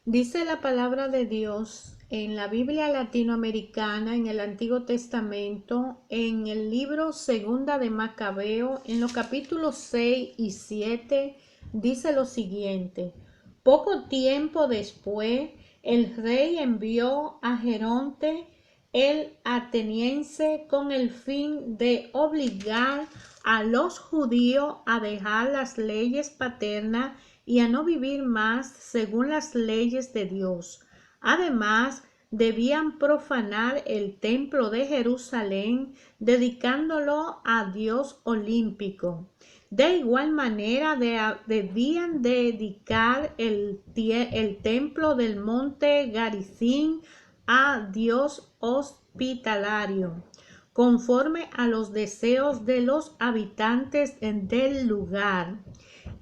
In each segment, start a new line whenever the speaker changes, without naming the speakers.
Dice la palabra de Dios en la Biblia latinoamericana, en el Antiguo Testamento, en el libro Segunda de Macabeo, en los capítulos 6 y 7, dice lo siguiente: Poco tiempo después, el rey envió a Geronte el ateniense con el fin de obligar a los judíos a dejar las leyes paternas y a no vivir más según las leyes de Dios. Además, debían profanar el templo de Jerusalén, dedicándolo a Dios olímpico. De igual manera, debían dedicar el templo del monte Garizim a Dios hospitalario, conforme a los deseos de los habitantes del lugar.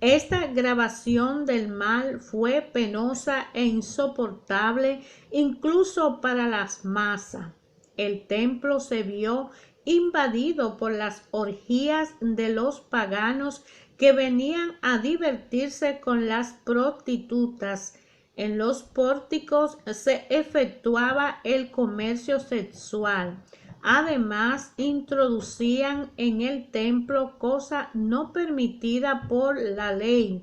Esta grabación del mal fue penosa e insoportable incluso para las masas. El templo se vio invadido por las orgías de los paganos que venían a divertirse con las prostitutas. En los pórticos se efectuaba el comercio sexual. Además, introducían en el templo cosa no permitida por la ley.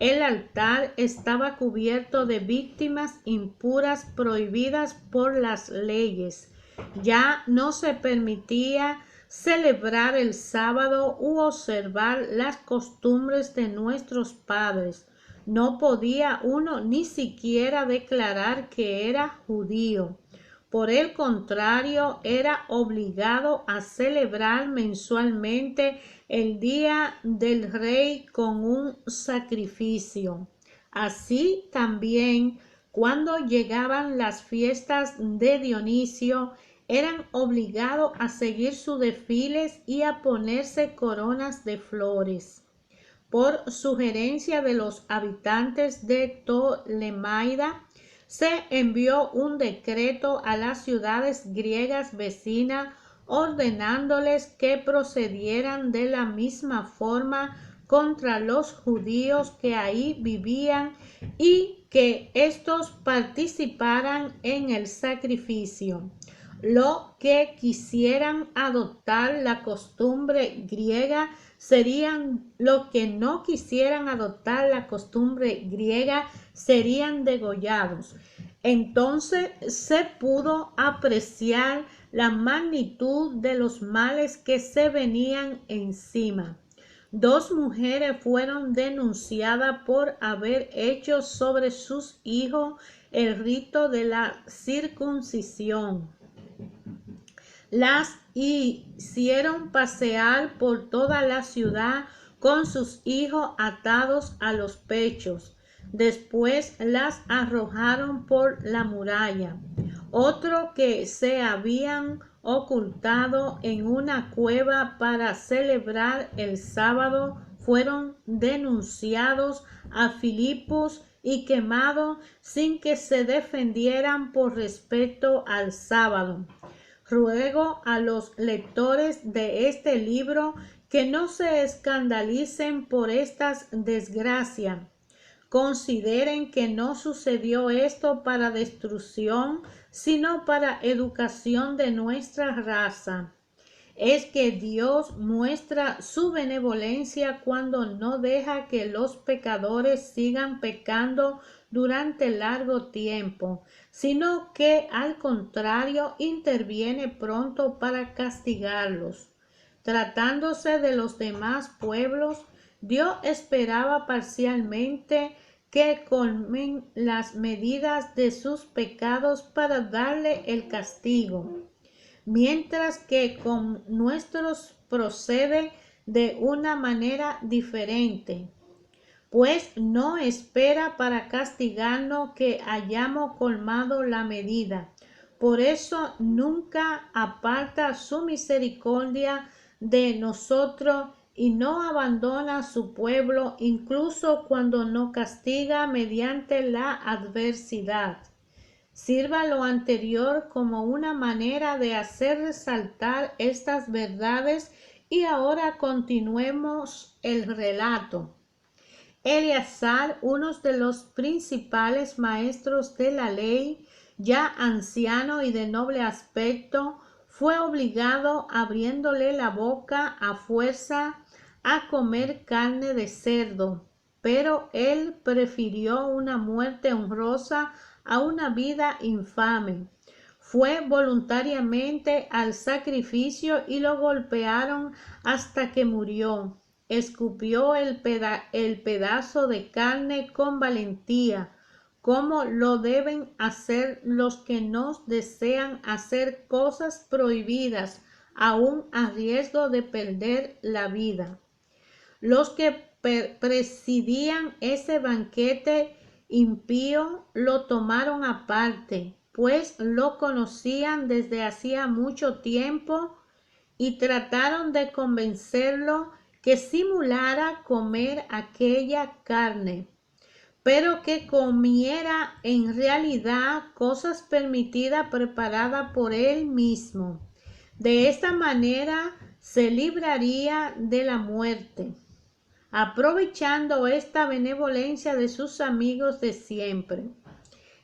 El altar estaba cubierto de víctimas impuras prohibidas por las leyes. Ya no se permitía celebrar el sábado u observar las costumbres de nuestros padres. No podía uno ni siquiera declarar que era judío. Por el contrario, era obligado a celebrar mensualmente el día del rey con un sacrificio. Así también, cuando llegaban las fiestas de Dionisio, eran obligados a seguir sus desfiles y a ponerse coronas de flores. Por sugerencia de los habitantes de Ptolemaida, se envió un decreto a las ciudades griegas vecinas ordenándoles que procedieran de la misma forma contra los judíos que ahí vivían y que éstos participaran en el sacrificio. Los que quisieran adoptar la costumbre griega los que no quisieran adoptar la costumbre griega serían degollados. Entonces se pudo apreciar la magnitud de los males que se venían encima. 2 mujeres fueron denunciadas por haber hecho sobre sus hijos el rito de la circuncisión. Las hicieron pasear por toda la ciudad con sus hijos atados a los pechos. Después las arrojaron por la muralla. Otros que se habían ocultado en una cueva para celebrar el sábado fueron denunciados a Filipos y quemados sin que se defendieran por respeto al sábado. Ruego a los lectores de este libro que no se escandalicen por estas desgracias. Consideren que no sucedió esto para destrucción, sino para educación de nuestra raza. Es que Dios muestra su benevolencia cuando no deja que los pecadores sigan pecando durante largo tiempo, sino que al contrario interviene pronto para castigarlos. Tratándose de los demás pueblos, Dios esperaba parcialmente que colmen las medidas de sus pecados para darle el castigo, mientras que con nuestros procede de una manera diferente, pues no espera para castigarnos que hayamos colmado la medida. Por eso nunca aparta su misericordia de nosotros y no abandona a su pueblo incluso cuando nos castiga mediante la adversidad. Sirva lo anterior como una manera de hacer resaltar estas verdades y ahora continuemos el relato. Eleazar, uno de los principales maestros de la ley, ya anciano y de noble aspecto, fue obligado, abriéndole la boca a fuerza, a comer carne de cerdo, pero él prefirió una muerte honrosa a una vida infame. Fue voluntariamente al sacrificio y lo golpearon hasta que murió. Escupió el pedazo de carne con valentía, como lo deben hacer los que no desean hacer cosas prohibidas, aun a riesgo de perder la vida. Los que presidían ese banquete impío lo tomaron aparte, pues lo conocían desde hacía mucho tiempo, y trataron de convencerlo que simulara comer aquella carne, pero que comiera en realidad cosas permitidas preparadas por él mismo. De esta manera se libraría de la muerte, aprovechando esta benevolencia de sus amigos de siempre.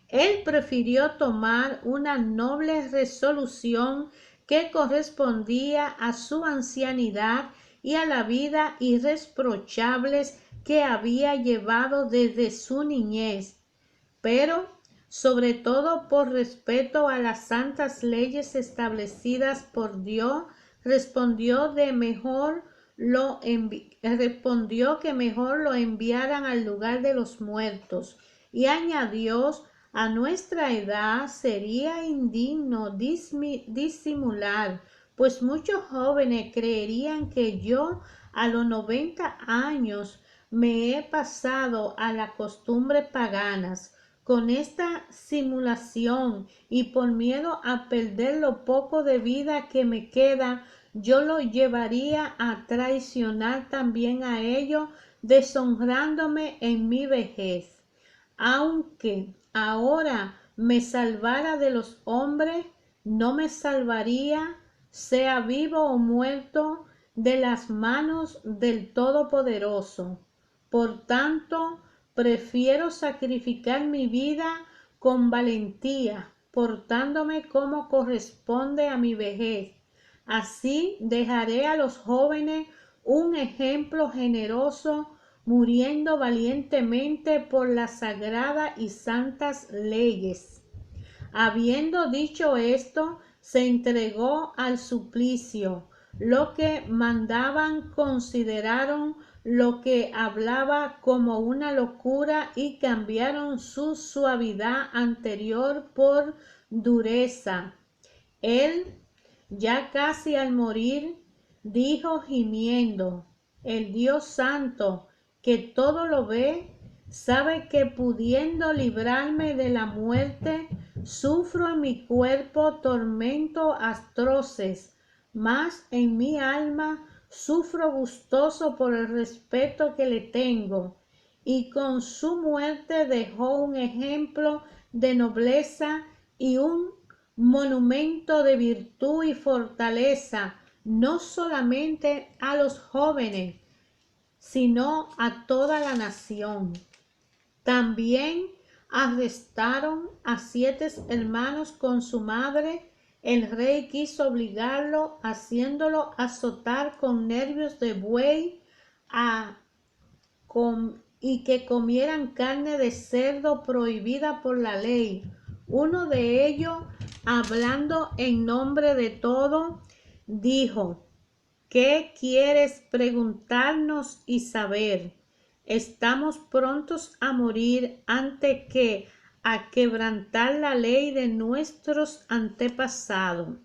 Él prefirió tomar una noble resolución que correspondía a su ancianidad y a la vida irreprochables que había llevado desde su niñez, pero sobre todo por respeto a las santas leyes establecidas por Dios, respondió que mejor lo enviaran al lugar de los muertos, y añadió: a nuestra edad sería indigno disimular, pues muchos jóvenes creerían que yo a los 90 años me he pasado a las costumbres paganas. Con esta simulación y por miedo a perder lo poco de vida que me queda, yo lo llevaría a traicionar también a ellos, deshonrándome en mi vejez. Aunque ahora me salvara de los hombres, no me salvaría, sea vivo o muerto, de las manos del Todopoderoso. Por tanto, prefiero sacrificar mi vida con valentía, portándome como corresponde a mi vejez. Así dejaré a los jóvenes un ejemplo generoso, muriendo valientemente por las sagradas y santas leyes. Habiendo dicho esto, se entregó al suplicio. Lo que mandaban consideraron lo que hablaba como una locura y cambiaron su suavidad anterior por dureza. Él, ya casi al morir, dijo gimiendo: el Dios Santo, que todo lo ve, sabe que pudiendo librarme de la muerte, sufro en mi cuerpo tormentos atroces, mas en mi alma sufro gustoso por el respeto que le tengo, y con su muerte dejó un ejemplo de nobleza y un monumento de virtud y fortaleza, no solamente a los jóvenes, sino a toda la nación. También arrestaron a 7 hermanos con su madre. El rey quiso obligarlo, haciéndolo azotar con nervios de buey y que comieran carne de cerdo prohibida por la ley. Uno de ellos, hablando en nombre de todo, dijo: ¿qué quieres preguntarnos y saber? Estamos prontos a morir antes que a quebrantar la ley de nuestros antepasados.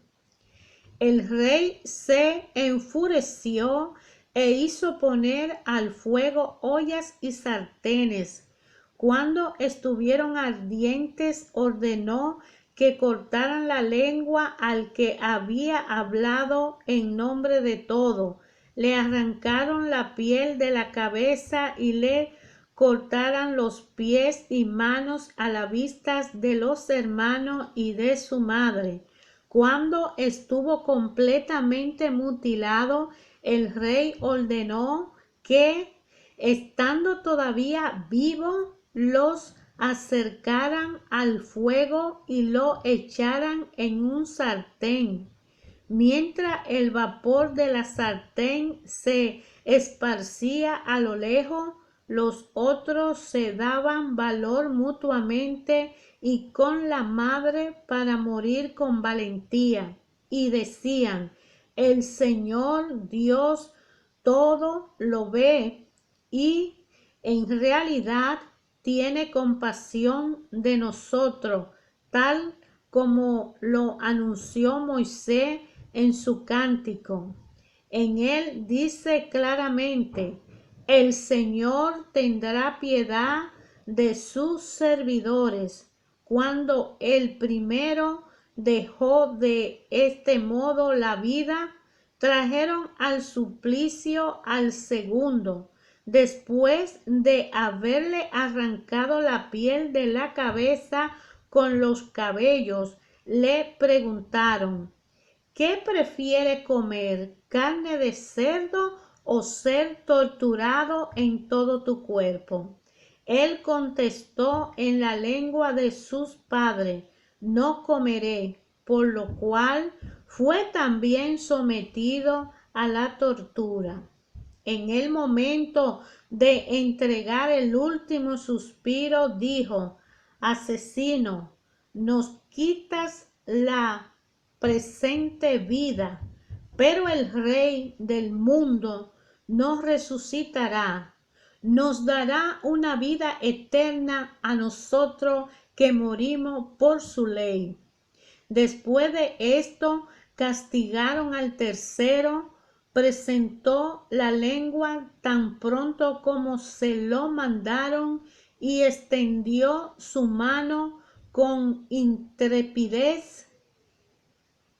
El rey se enfureció e hizo poner al fuego ollas y sartenes. Cuando estuvieron ardientes, ordenó que cortaran la lengua al que había hablado en nombre de todo. Le arrancaron la piel de la cabeza y le cortaran los pies y manos a la vista de los hermanos y de su madre. Cuando estuvo completamente mutilado, el rey ordenó que estando todavía vivo, los acercaran al fuego y lo echaran en un sartén. Mientras el vapor de la sartén se esparcía a lo lejos, los otros se daban valor mutuamente y con la madre para morir con valentía, y decían: el Señor Dios todo lo ve y en realidad tiene compasión de nosotros, tal como lo anunció Moisés en su cántico. En él dice claramente: el Señor tendrá piedad de sus servidores. Cuando el primero dejó de este modo la vida, trajeron al suplicio al segundo. Después de haberle arrancado la piel de la cabeza con los cabellos, le preguntaron: ¿qué prefiere comer, carne de cerdo o ser torturado en todo tu cuerpo? Él contestó en la lengua de sus padres: no comeré, por lo cual fue también sometido a la tortura. En el momento de entregar el último suspiro, dijo: asesino, nos quitas la presente vida, pero el Rey del mundo nos resucitará, nos dará una vida eterna a nosotros que morimos por su ley. Después de esto, castigaron al tercero. Presentó la lengua tan pronto como se lo mandaron y extendió su mano con intrepidez.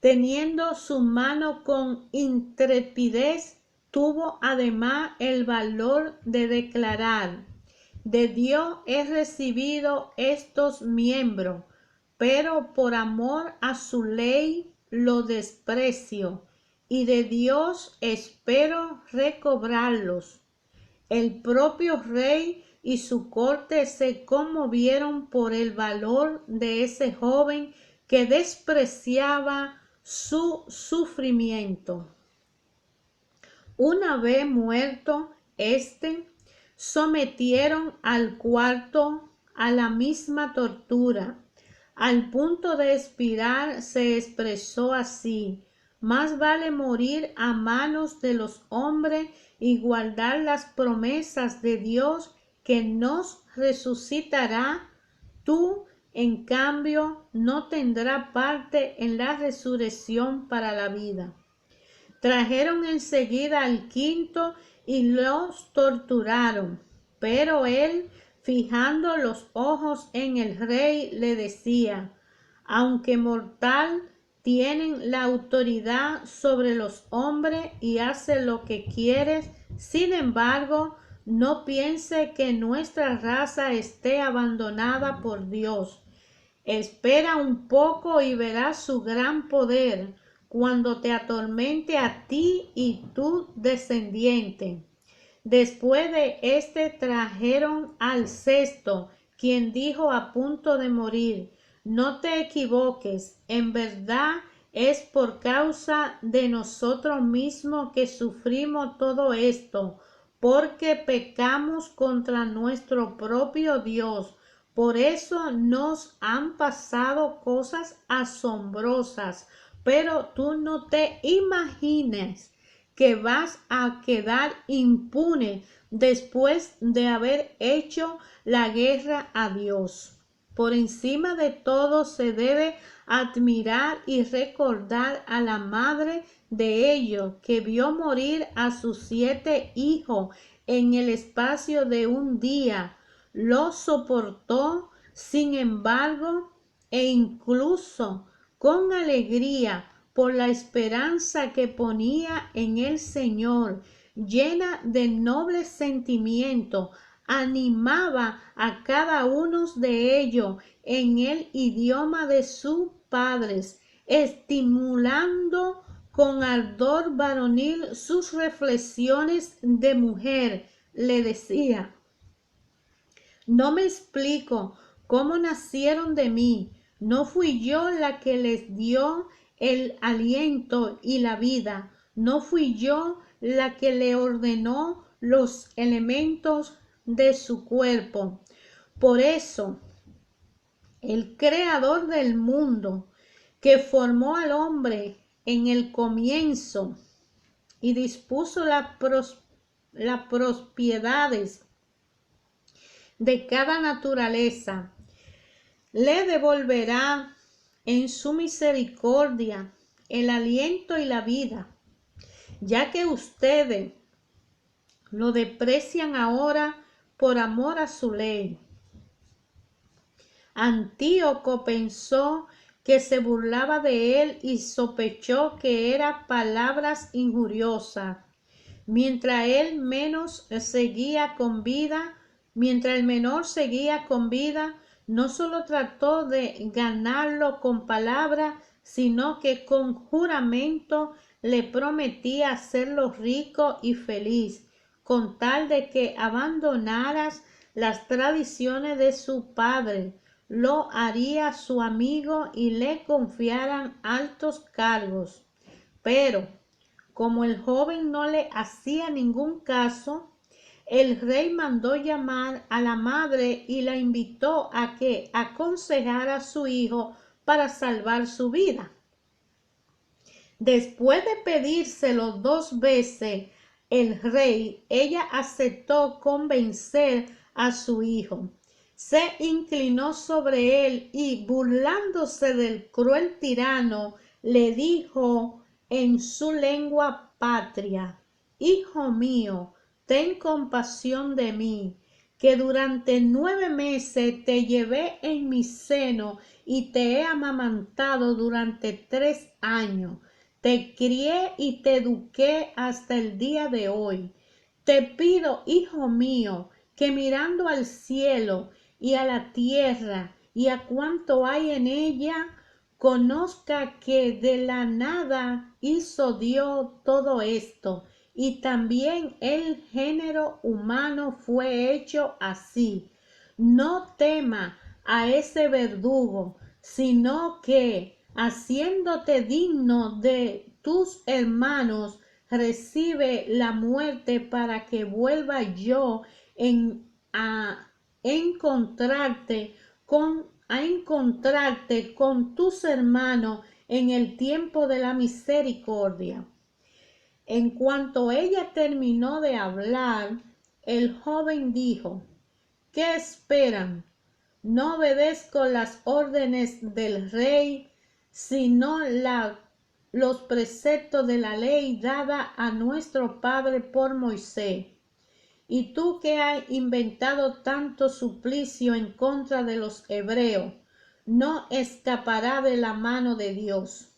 Teniendo su mano con intrepidez, tuvo además el valor de declarar: de Dios he recibido estos miembros, pero por amor a su ley lo desprecio, y de Dios espero recobrarlos. El propio rey y su corte se conmovieron por el valor de ese joven que despreciaba su sufrimiento. Una vez muerto sometieron al cuarto a la misma tortura. Al punto de expirar se expresó así: más vale morir a manos de los hombres y guardar las promesas de Dios, que nos resucitará. Tú, en cambio, no tendrás parte en la resurrección para la vida. Trajeron enseguida al quinto y los torturaron, pero él, fijando los ojos en el rey, le decía: aunque mortal, tienen la autoridad sobre los hombres y hace lo que quieres. Sin embargo, no piense que nuestra raza esté abandonada por Dios. Espera un poco y verás su gran poder cuando te atormente a ti y tu descendiente. Después de trajeron al sexto, quien dijo a punto de morir: no te equivoques, en verdad es por causa de nosotros mismos que sufrimos todo esto, porque pecamos contra nuestro propio Dios. Por eso nos han pasado cosas asombrosas, pero tú no te imagines que vas a quedar impune después de haber hecho la guerra a Dios. Por encima de todo se debe admirar y recordar a la madre de ellos, que vio morir a sus 7 hijos en el espacio de un día. Lo soportó, sin embargo, e incluso con alegría, por la esperanza que ponía en el Señor, llena de nobles sentimientos, animaba a cada uno de ellos en el idioma de sus padres, estimulando con ardor varonil sus reflexiones de mujer, le decía: no me explico cómo nacieron de mí. No fui yo la que les dio el aliento y la vida. No fui yo la que le ordenó los elementos de su cuerpo. Por eso, el creador del mundo, que formó al hombre en el comienzo y dispuso las propiedades de cada naturaleza, le devolverá en su misericordia el aliento y la vida, ya que ustedes lo desprecian ahora por amor a su ley. Antíoco pensó que se burlaba de él y sospechó que eran palabras injuriosas. Mientras el menor seguía con vida, no solo trató de ganarlo con palabras, sino que con juramento le prometía hacerlo rico y feliz, con tal de que abandonaras las tradiciones de su padre. Lo haría su amigo y le confiaran altos cargos. Pero, como el joven no le hacía ningún caso, el rey mandó llamar a la madre y la invitó a que aconsejara a su hijo para salvar su vida. Después de pedírselo 2 veces el rey, ella aceptó convencer a su hijo. Se inclinó sobre él y, burlándose del cruel tirano, le dijo en su lengua patria: hijo mío, ten compasión de mí, que durante 9 meses te llevé en mi seno y te he amamantado durante 3 años. Te crié y te eduqué hasta el día de hoy. Te pido, hijo mío, que mirando al cielo y a la tierra y a cuanto hay en ella, conozca que de la nada hizo Dios todo esto, y también el género humano fue hecho así. No tema a ese verdugo, sino que, haciéndote digno de tus hermanos, recibe la muerte para que vuelva yo a encontrarte con tus hermanos en el tiempo de la misericordia. En cuanto ella terminó de hablar, el joven dijo: ¿qué esperan? No obedezco las órdenes del rey, sino los preceptos de la ley dada a nuestro padre por Moisés. Y tú, que has inventado tanto suplicio en contra de los hebreos, no escaparás de la mano de Dios.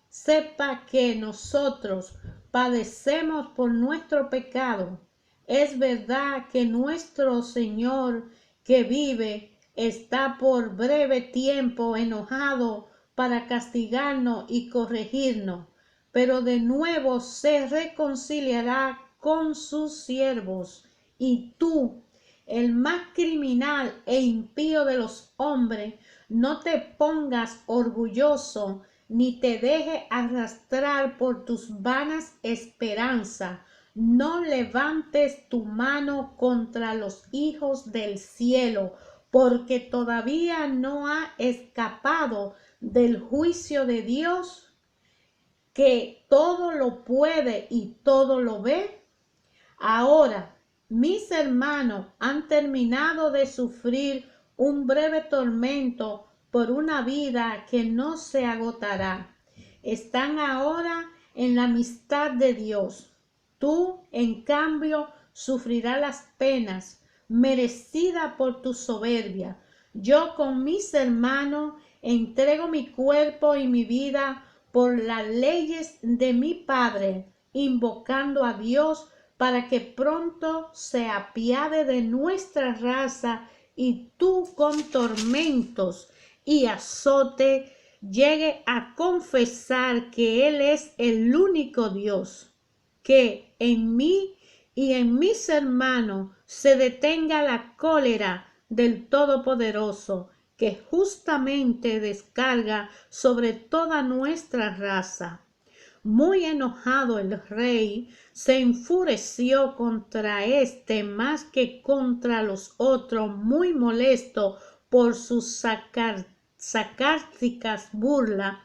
Sepa que nosotros padecemos por nuestro pecado. Es verdad que nuestro Señor, que vive, está por breve tiempo enojado para castigarnos y corregirnos, pero de nuevo se reconciliará con sus siervos. Y tú, el más criminal e impío de los hombres, no te pongas orgulloso ni te deje arrastrar por tus vanas esperanzas. No levantes tu mano contra los hijos del cielo, porque todavía no ha escapado del juicio de Dios, que todo lo puede y todo lo ve. Ahora, mis hermanos han terminado de sufrir un breve tormento por una vida que no se agotará. Están ahora en la amistad de Dios. Tú, en cambio, sufrirás las penas merecidas por tu soberbia. Yo, con mis hermanos, entrego mi cuerpo y mi vida por las leyes de mi Padre, invocando a Dios para que pronto se apiade de nuestra raza y tú, con tormentos y azote, llegue a confesar que Él es el único Dios, que en mí y en mis hermanos se detenga la cólera del Todopoderoso, que justamente descarga sobre toda nuestra raza. Muy enojado el rey se enfureció contra éste más que contra los otros, muy molesto por sus sarcásticas burlas.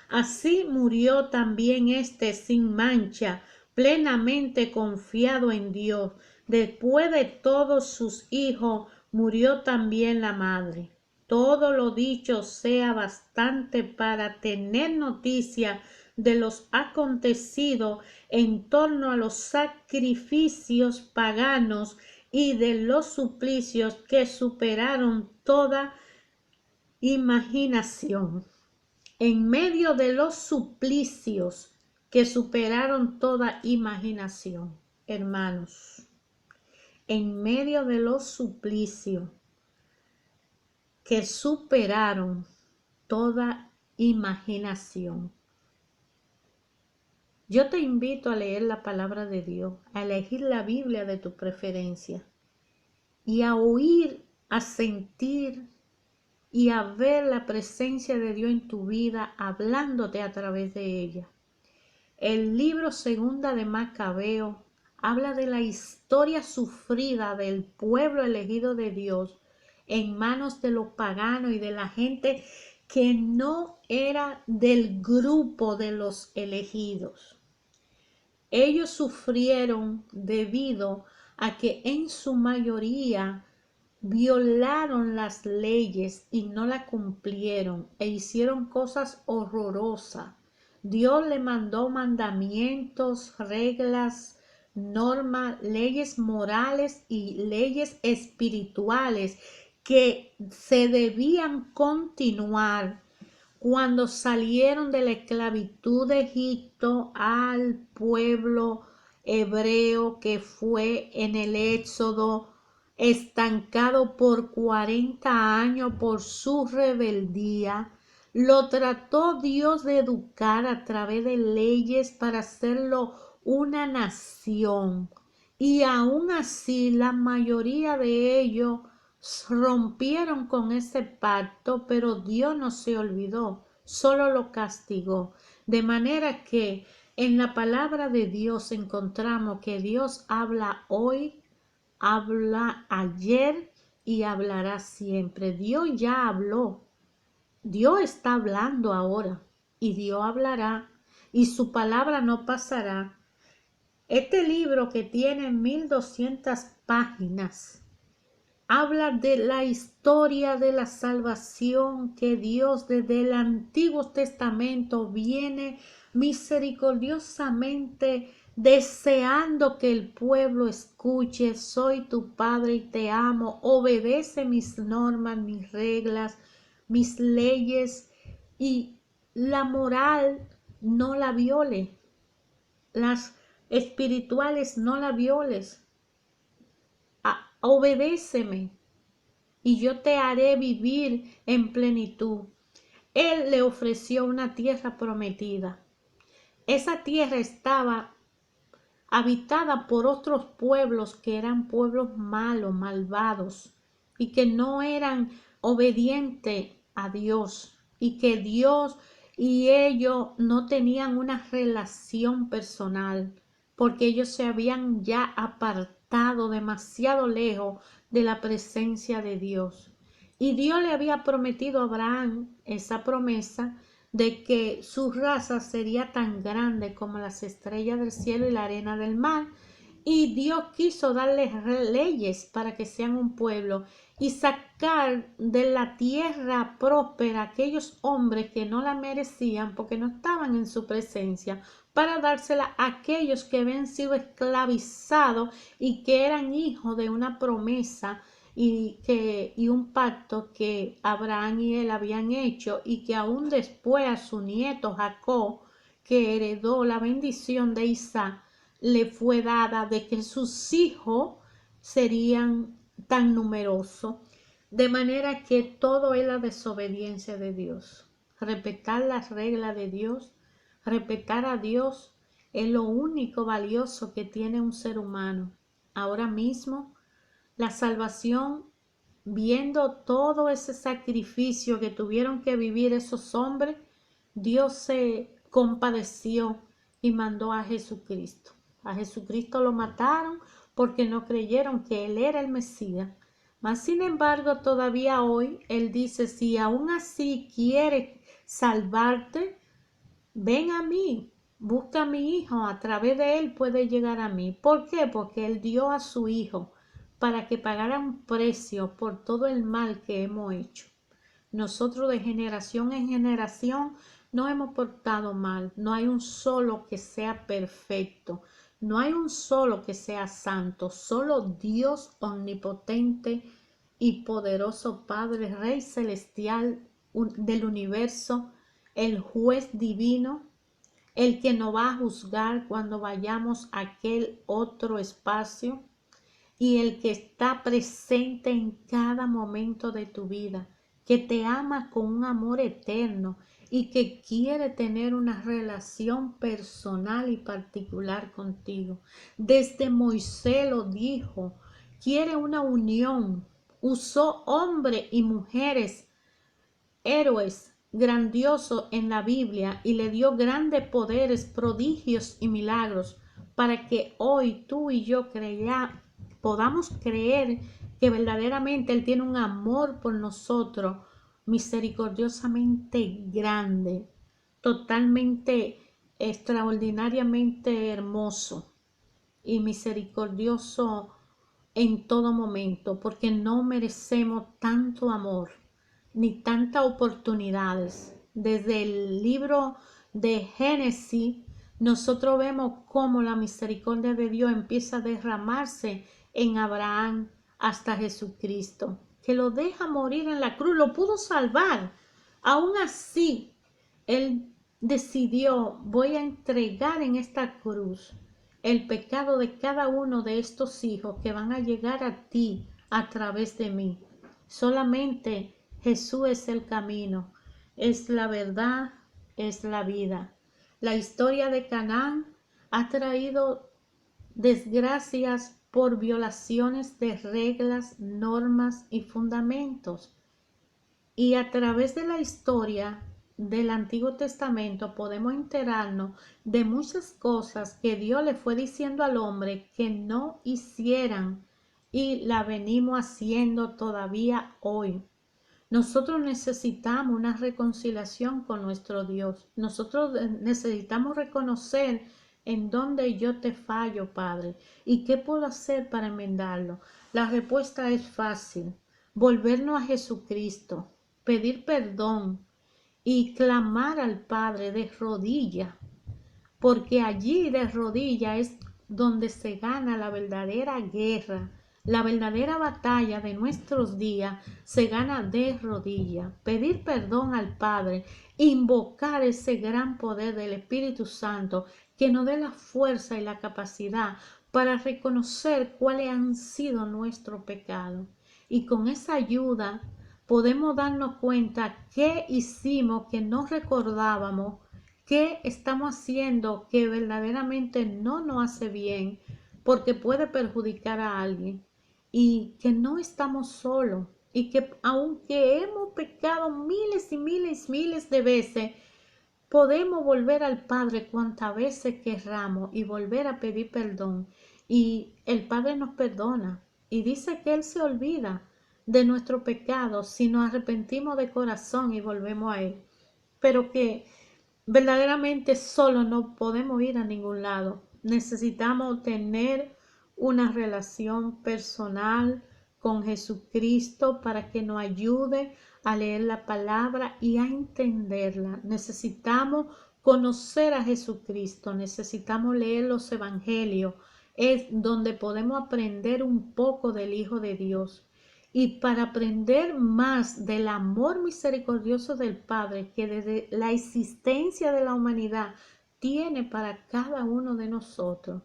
Así murió también éste sin mancha, plenamente confiado en Dios. Después de todos sus hijos, murió también la madre. Todo lo dicho sea bastante para tener noticia de los acontecidos en torno a los sacrificios paganos y de los suplicios que superaron toda imaginación. En medio de los suplicios que superaron toda imaginación, hermanos, en medio de los suplicios que superaron toda imaginación. Yo te invito a leer la palabra de Dios, a elegir la Biblia de tu preferencia y a oír, a sentir y a ver la presencia de Dios en tu vida hablándote a través de ella. El libro Segunda de Macabeo habla de la historia sufrida del pueblo elegido de Dios en manos de los paganos y de la gente que no era del grupo de los elegidos. Ellos sufrieron debido a que en su mayoría violaron las leyes y no las cumplieron e hicieron cosas horrorosas. Dios le mandó mandamientos, reglas, normas, leyes morales y leyes espirituales que se debían continuar cuando salieron de la esclavitud de Egipto al pueblo hebreo que fue en el Éxodo estancado por 40 años por su rebeldía. Lo trató Dios de educar a través de leyes para hacerlo una nación. Y aún así la mayoría de ellos rompieron con ese pacto, pero Dios no se olvidó, solo lo castigó. De manera que en la palabra de Dios encontramos que Dios habla hoy, habla ayer y hablará siempre. Dios ya habló, Dios está hablando ahora y Dios hablará y su palabra no pasará. Este libro que tiene 1200 páginas habla de la historia de la salvación que Dios desde el Antiguo Testamento viene misericordiosamente deseando que el pueblo escuche. Soy tu Padre y te amo, obedece mis normas, mis reglas, mis leyes y la moral no la viole, las espirituales no la violes. Obedéceme y yo te haré vivir en plenitud. Él le ofreció una tierra prometida. Esa tierra estaba habitada por otros pueblos que eran pueblos malos, malvados y que no eran obedientes a Dios y que Dios y ellos no tenían una relación personal porque ellos se habían ya apartado demasiado lejos de la presencia de Dios. Y Dios le había prometido a Abraham esa promesa de que su raza sería tan grande como las estrellas del cielo y la arena del mar. Y Dios quiso darles leyes para que sean un pueblo y sacar de la tierra próspera aquellos hombres que no la merecían porque no estaban en su presencia, para dársela a aquellos que habían sido esclavizados y que eran hijos de una promesa y un pacto que Abraham y él habían hecho y que aún después a su nieto Jacob, que heredó la bendición de Isaac, le fue dada de que sus hijos serían tan numerosos. De manera que todo es la desobediencia de Dios. Respetar las reglas de Dios, respetar a Dios es lo único valioso que tiene un ser humano. ahora mismo. La salvación, viendo todo ese sacrificio que tuvieron que vivir esos hombres, Dios se compadeció y mandó a Jesucristo. A Jesucristo lo mataron porque no creyeron que Él era el Mesías. Mas, sin embargo, todavía hoy Él dice, si aún así quiere salvarte, ven a mí, busca a mi hijo, a través de él puede llegar a mí. ¿Por qué? Porque él dio a su hijo para que pagara un precio por todo el mal que hemos hecho. Nosotros de generación en generación no hemos portado mal. No hay un solo que sea perfecto. No hay un solo que sea santo. Solo Dios omnipotente y poderoso Padre, Rey celestial del universo, el juez divino, el que nos va a juzgar cuando vayamos a aquel otro espacio, y el que está presente en cada momento de tu vida, que te ama con un amor eterno y que quiere tener una relación personal y particular contigo. Desde Moisés lo dijo, quiere una unión. Usó hombres y mujeres, héroes grandiosos en la Biblia, y le dio grandes poderes, prodigios y milagros para que hoy tú y yo podamos creer que verdaderamente Él tiene un amor por nosotros misericordiosamente grande, totalmente, extraordinariamente hermoso y misericordioso en todo momento, porque no merecemos tanto amor ni tantas oportunidades. Desde el libro de Génesis, nosotros vemos cómo la misericordia de Dios empieza a derramarse en Abraham hasta Jesucristo, que lo deja morir en la cruz, lo pudo salvar. Aún así, Él decidió, voy a entregar en esta cruz el pecado de cada uno de estos hijos que van a llegar a ti a través de mí. Solamente Jesús es el camino, es la verdad, es la vida. La historia de Canaán ha traído desgracias por violaciones de reglas, normas y fundamentos. Y a través de la historia del Antiguo Testamento podemos enterarnos de muchas cosas que Dios le fue diciendo al hombre que no hicieran, y la venimos haciendo todavía hoy. Nosotros necesitamos una reconciliación con nuestro Dios. Nosotros necesitamos reconocer en dónde yo te fallo, Padre, y qué puedo hacer para enmendarlo. La respuesta es fácil: volvernos a Jesucristo, pedir perdón y clamar al Padre de rodillas, porque allí de rodillas es donde se gana la verdadera guerra. La verdadera batalla de nuestros días se gana de rodillas. Pedir perdón al Padre, invocar ese gran poder del Espíritu Santo que nos dé la fuerza y la capacidad para reconocer cuáles han sido nuestros pecados. Y con esa ayuda podemos darnos cuenta qué hicimos que no recordábamos, qué estamos haciendo que verdaderamente no nos hace bien, porque puede perjudicar a alguien, y que no estamos solos, y que aunque hemos pecado miles y miles de veces, podemos volver al Padre cuantas veces querramos y volver a pedir perdón, y el Padre nos perdona y dice que Él se olvida de nuestro pecado si nos arrepentimos de corazón y volvemos a Él. Pero que verdaderamente solo no podemos ir a ningún lado. Necesitamos tener una relación personal con Jesucristo para que nos ayude a leer la palabra y a entenderla. Necesitamos conocer a Jesucristo, necesitamos leer los evangelios, es donde podemos aprender un poco del Hijo de Dios. Y para aprender más del amor misericordioso del Padre que desde la existencia de la humanidad tiene para cada uno de nosotros,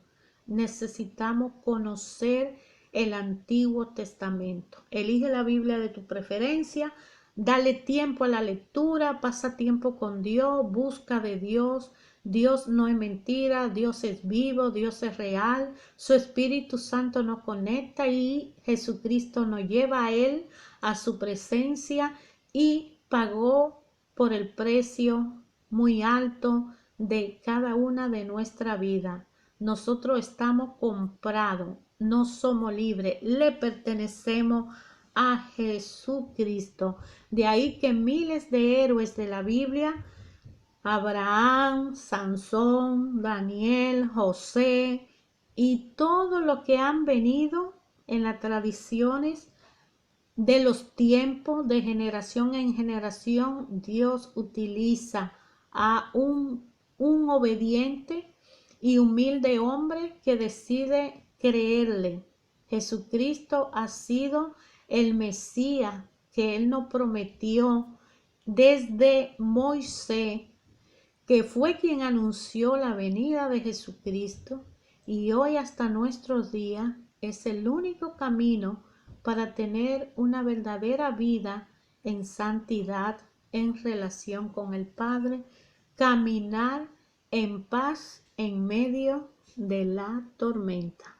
necesitamos conocer el Antiguo Testamento. Elige la Biblia de tu preferencia, dale tiempo a la lectura, pasa tiempo con Dios, busca de Dios, Dios no es mentira, Dios es vivo, Dios es real, su Espíritu Santo nos conecta y Jesucristo nos lleva a Él, a su presencia, y pagó por el precio muy alto de cada una de nuestra vida. Nosotros estamos comprados, no somos libres, le pertenecemos a Jesucristo. De ahí que miles de héroes de la Biblia, Abraham, Sansón, Daniel, José y todo lo que han venido en las tradiciones de los tiempos, de generación en generación, Dios utiliza a un obediente y humilde hombre que decide creerle. Jesucristo ha sido el Mesías que Él nos prometió desde Moisés, que fue quien anunció la venida de Jesucristo, y hoy hasta nuestros días es el único camino para tener una verdadera vida en santidad, en relación con el Padre, caminar en paz en medio de la tormenta.